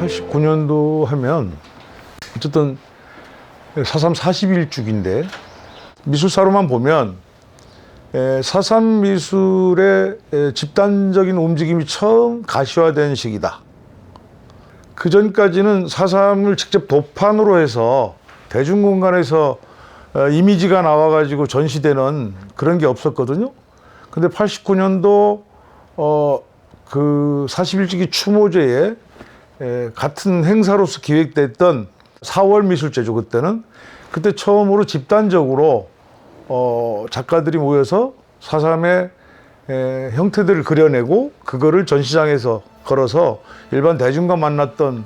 (89년도) 하면 어쨌든 4.3 41주기인데 미술사로만 보면 4.3 미술의 집단적인 움직임이 처음 가시화된 시기다. 그 전까지는 4.3을 직접 도판으로 해서 대중공간에서 이미지가 나와가지고 전시되는 그런 게 없었거든요. 근데 89년도 그 41주기 추모제에 같은 행사로서 기획됐던 4월 미술제죠. 그때 처음으로 집단적으로 작가들이 모여서 4.3의 형태들을 그려내고 그거를 전시장에서 걸어서 일반 대중과 만났던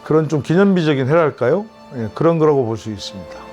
그런 좀 기념비적인 해랄까요? 그런 거라고 볼 수 있습니다.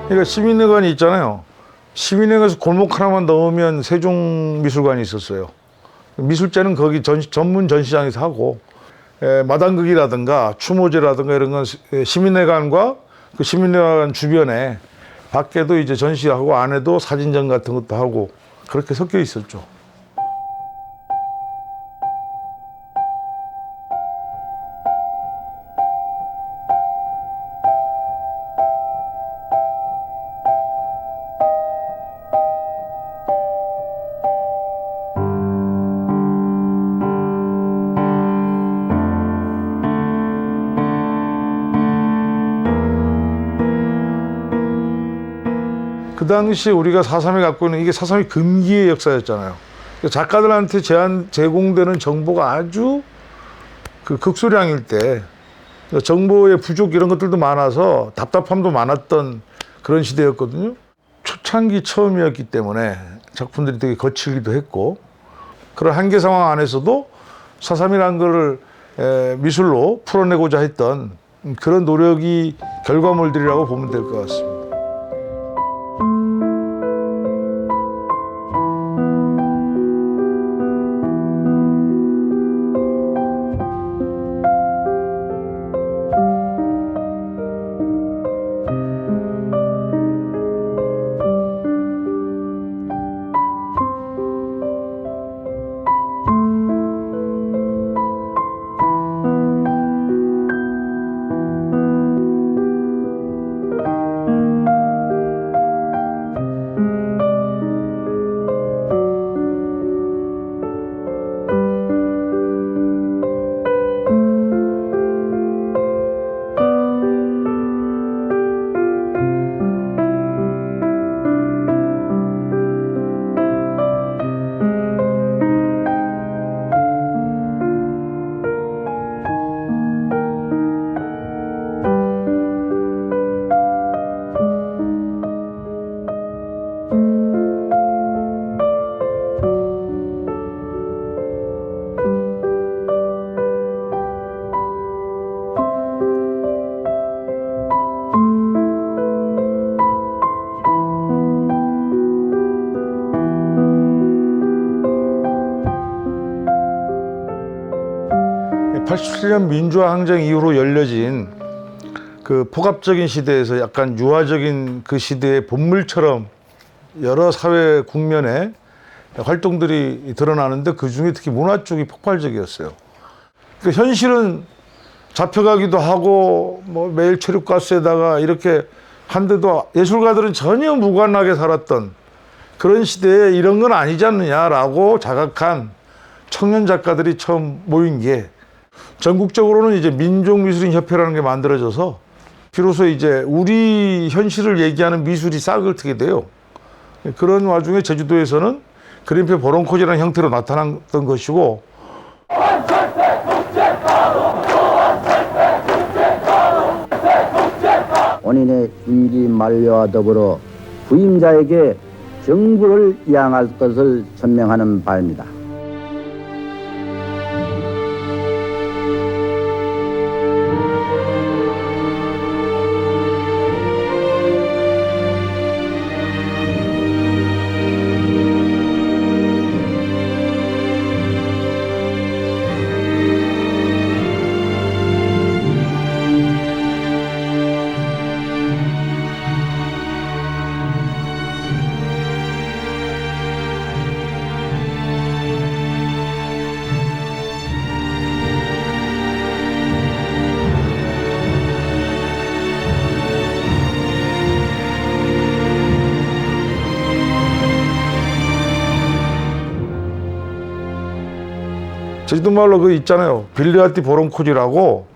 그러니까 시민회관이 있잖아요. 시민회관에서 골목 하나만 넣으면 세종미술관이 있었어요. 미술제는 거기 전문 전시장에서 하고, 마당극이라든가 추모제라든가 이런 건 시민회관과 그 시민회관 주변에 밖에도 이제 전시하고 안에도 사진전 같은 것도 하고 그렇게 섞여 있었죠. 그 당시 우리가 4.3이 갖고 있는 이게 4.3이 금기의 역사였잖아요. 작가들한테 제공되는 정보가 아주 그 극소량일 때 정보의 부족 이런 것들도 많아서 답답함도 많았던 그런 시대였거든요. 초창기 처음이었기 때문에 작품들이 되게 거칠기도 했고 그런 한계 상황 안에서도 4.3이라는 거를 미술로 풀어내고자 했던 그런 노력이 결과물들이라고 보면 될 것 같습니다. 87년 민주화 항쟁 이후로 열려진 그 폭압적인 시대에서 약간 유화적인 그 시대의 본물처럼 여러 사회 국면에 활동들이 드러나는데 그중에 특히 문화 쪽이 폭발적이었어요. 그러니까 현실은 잡혀가기도 하고 뭐 매일 체류가스에다가 이렇게 한데도 예술가들은 전혀 무관하게 살았던 그런 시대에 이런 건 아니지 않느냐라고 자각한 청년 작가들이 처음 모인 게 전국적으로는 이제 민족미술인협회라는 게 만들어져서 비로소 이제 우리 현실을 얘기하는 미술이 싹을 트게 돼요. 그런 와중에 제주도에서는 그린페 보론코지라는 형태로 나타났던 것이고, 본인의 임기 만료와 더불어 부임자에게 정부를 이양할 것을 천명하는 바입니다. 제주도 말로 그 있잖아요. 빌리아티 보론코지라고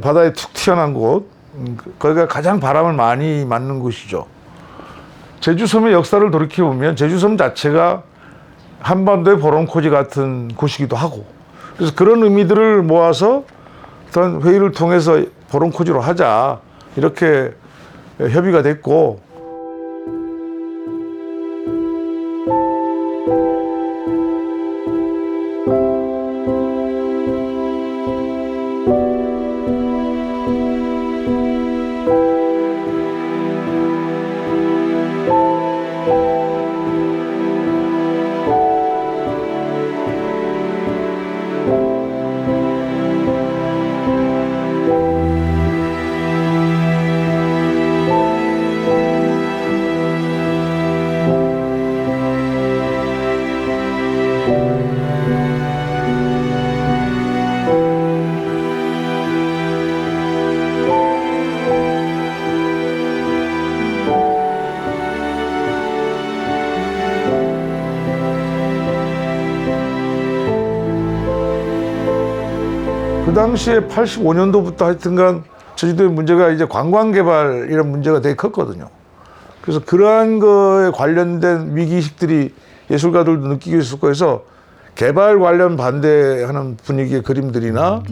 바다에 툭 튀어나온 곳, 거기가 가장 바람을 많이 맞는 곳이죠. 제주섬의 역사를 돌이켜보면 제주섬 자체가 한반도의 보론코지 같은 곳이기도 하고, 그래서 그런 의미들을 모아서 어떤 회의를 통해서 보론코지로 하자 이렇게 협의가 됐고, 그 당시에 85년도부터 하여튼간 제주도의 문제가 이제 관광 개발 이런 문제가 되게 컸거든요. 그래서 그러한 거에 관련된 위기의식들이 예술가들도 느끼고 있었고 해서 개발 관련 반대하는 분위기의 그림들이나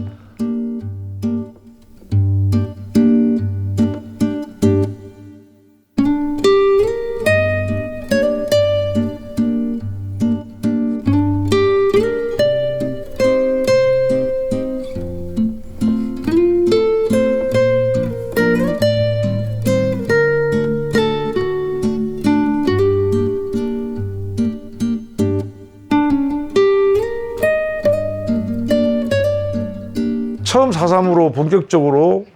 처음 4.3으로 본격적으로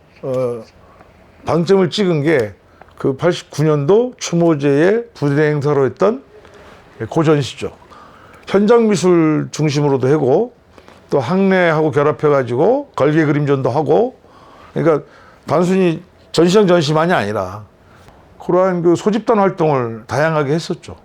방점을 찍은 게 그 89년도 추모제의 부대 행사로 했던 고전시죠. 현장 미술 중심으로도 하고 또 학내하고 결합해가지고 걸개 그림전도 하고, 그러니까 단순히 전시장 전시만이 아니라 그러한 그 소집단 활동을 다양하게 했었죠.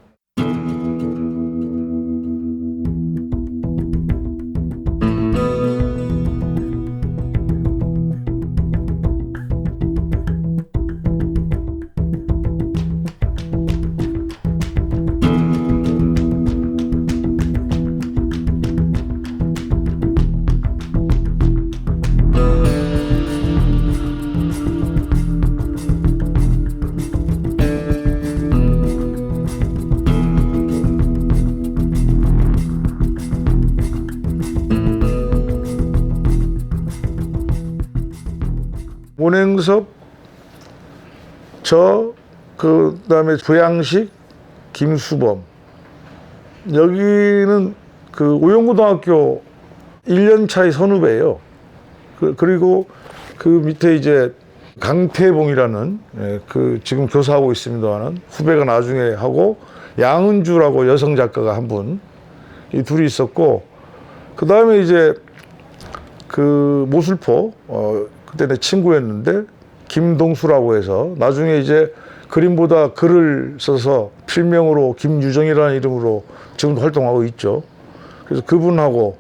원행섭, 그다음에 부양식, 김수범. 여기는 그 오영고등학교 1년 차의 선후배예요. 그리고 그 밑에 이제 강태봉이라는 그 지금 교사하고 있습니다만은 후배가 나중에 하고 양은주라고 여성 작가가 한 분, 이 둘이 있었고, 그 다음에 이제 그 모술포 그때 내 친구였는데 김동수라고 해서 나중에 이제 그림보다 글을 써서 필명으로 김유정이라는 이름으로 지금도 활동하고 있죠. 그래서 그분하고,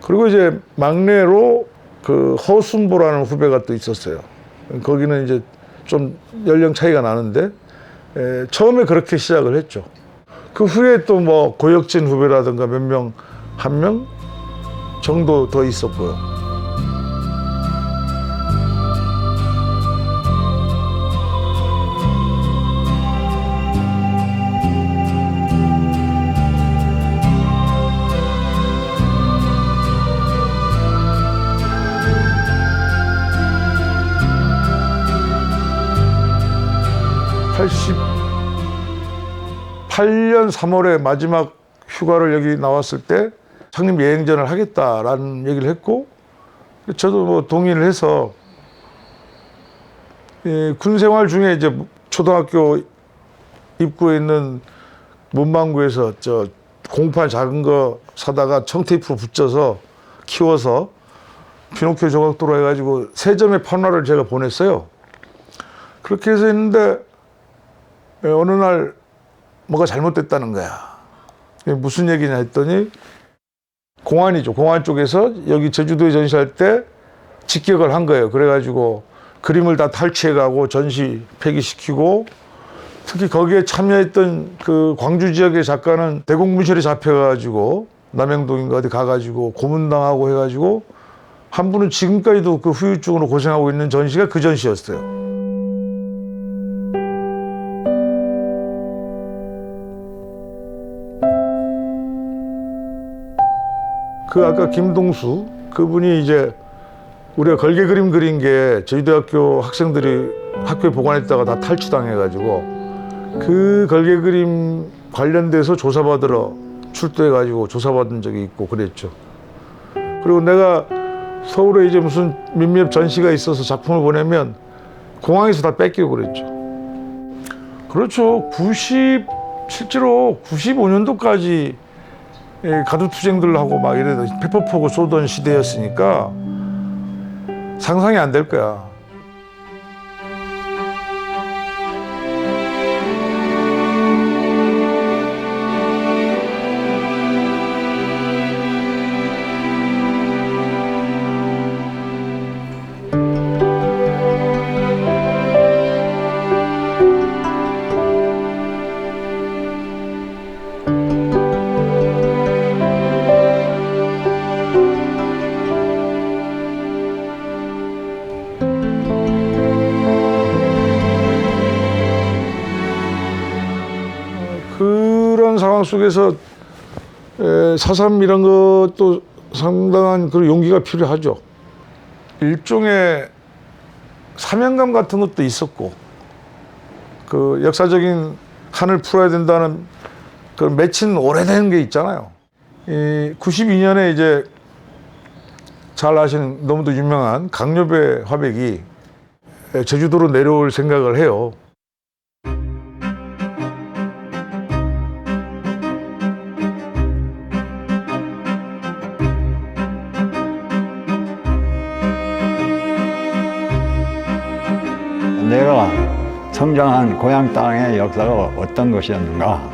그리고 이제 막내로 그 허순보라는 후배가 또 있었어요. 거기는 이제 좀 연령 차이가 나는데 처음에 그렇게 시작을 했죠. 그 후에 또 뭐 고혁진 후배라든가 몇 명, 한 명 정도 더 있었고요. (88년 3월에) 마지막 휴가를 여기 나왔을 때 창립 예행전을 하겠다라는 얘기를 했고, 저도 뭐 동의를 해서 군 생활 중에 이제 초등학교 입구에 있는 문방구에서 저 공판 작은 거 사다가 청테이프로 붙여서 키워서 피노키오 조각도로 해가지고 3점의 판화를 제가 보냈어요. 그렇게 해서 했는데 어느 날 뭐가 잘못됐다는 거야. 무슨 얘기냐 했더니 공안이죠. 공안 쪽에서 여기 제주도에 전시할 때 직격을 한 거예요. 그래가지고 그림을 다 탈취해가고 전시 폐기시키고, 특히 거기에 참여했던 그 광주 지역의 작가는 대공분실에 잡혀가지고 남양동인가 어디 가가지고 고문당하고 해가지고 한 분은 지금까지도 그 후유증으로 고생하고 있는 전시가 그 전시였어요. 그 아까 김동수 그분이 이제 우리가 걸개 그림 그린 게 제주대학교 학생들이 학교에 보관했다가 다 탈취당해가지고 그 걸개 그림 관련돼서 조사받으러 출두해가지고 조사받은 적이 있고 그랬죠. 그리고 내가 서울에 이제 무슨 민첩 전시가 있어서 작품을 보내면 공항에서 다 뺏기고 그랬죠. 그렇죠. 실제로 95년도까지 가두투쟁들하고 막 이래서 페퍼포고 쏘던 시대였으니까 상상이 안 될 거야. 그런 상황 속에서 4.3 이런 것도 상당한 그런 용기가 필요하죠. 일종의 사명감 같은 것도 있었고, 그 역사적인 한을 풀어야 된다는 그 맺힌 오래된 게 있잖아요. 92년에 이제 잘 아시는 너무도 유명한 강요배 화백이 제주도로 내려올 생각을 해요. 내가 성장한 고향 땅의 역사가 어떤 것이었는가.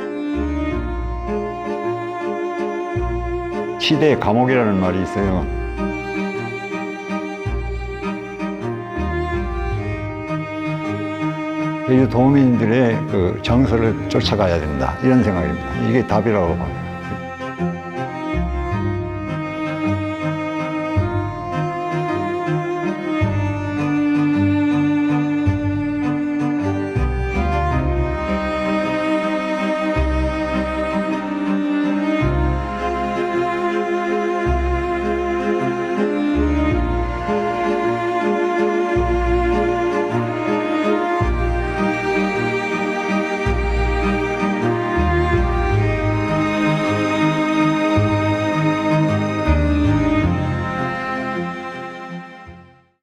시대의 감옥이라는 말이 있어요. 제주 도민들의 그 정서를 쫓아가야 된다, 이런 생각입니다. 이게 답이라고 봐요.